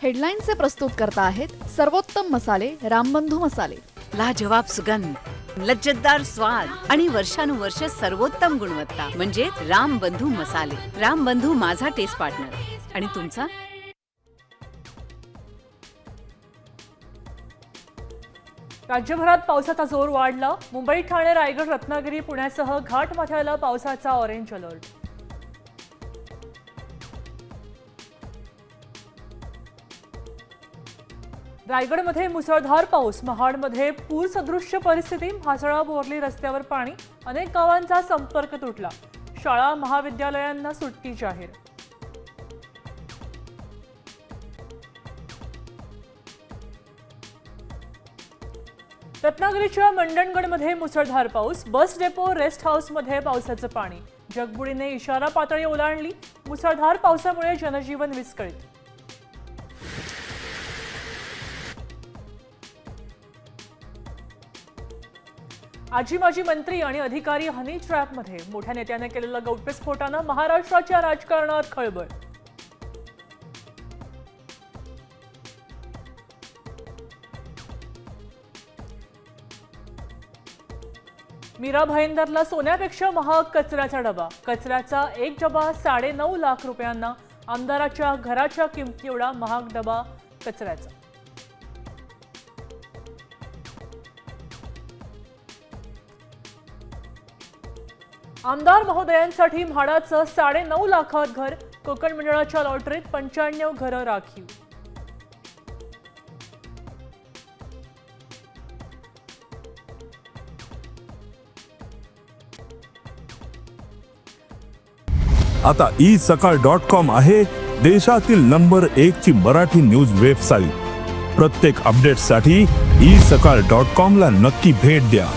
हेडलाईनचे प्रस्तुत करता आहेत सर्वोत्तम मसाले रामबंधू मसाले। लाजवाब सुगंध, लज्जतदार स्वाद आणि वर्षानुवर्ष सर्वोत्तम गुणवत्ता म्हणजे रामबंधू मसाले। रामबंधू माझा टेस्ट पार्टनर। आणि तुमचा? राज्यभरात पावसाचा जोर वाढला। मुंबई, ठाणे, रायगड, रत्नागिरी, पुण्यासह घाटमाथ्याला पावसाचा ऑरेंज अलर्ट। रायगडमध्ये मुसळधार पाऊस, महाडमध्ये पूर सदृश्य परिस्थिती, भासळा बोरली रस्त्यावर पाणी, अनेक गावांचा संपर्क तुटला। शाळा महाविद्यालयांना सुट्टी जाहीर। रत्नागिरीच्या मंडणगडमध्ये मुसळधार पाऊस, बस डेपो, रेस्ट हाऊसमध्ये पावसाचं पाणी, जगबुडीने इशारा पातळी ओलांडली। मुसळधार पावसामुळे जनजीवन विस्कळीत। आजी माजी मंत्री आणि अधिकारी हनी ट्रॅपमध्ये, मोठ्या नेत्याने केलेल्या गौप्यस्फोटानं महाराष्ट्राच्या राजकारणात खळबळ। मीरा भाईंदरला सोन्यापेक्षा महाग कचऱ्याचा डबा, कचऱ्याचा एक डबा 9.5 लाख रुपयांना, आमदाराच्या घराच्या किमती एवढा महाग डबा कचऱ्याचा। आमदार महोदयांसाठी म्हाडाचं 9.5 लाखात घर, कोकण मंडळाच्या लॉटरीत 95 घरं राखीव। आता isakal.com आहे देशातील नंबर 1 ची मराठी न्यूज वेबसाईट। प्रत्येक अपडेटसाठी isakal.com ला नक्की भेट द्या।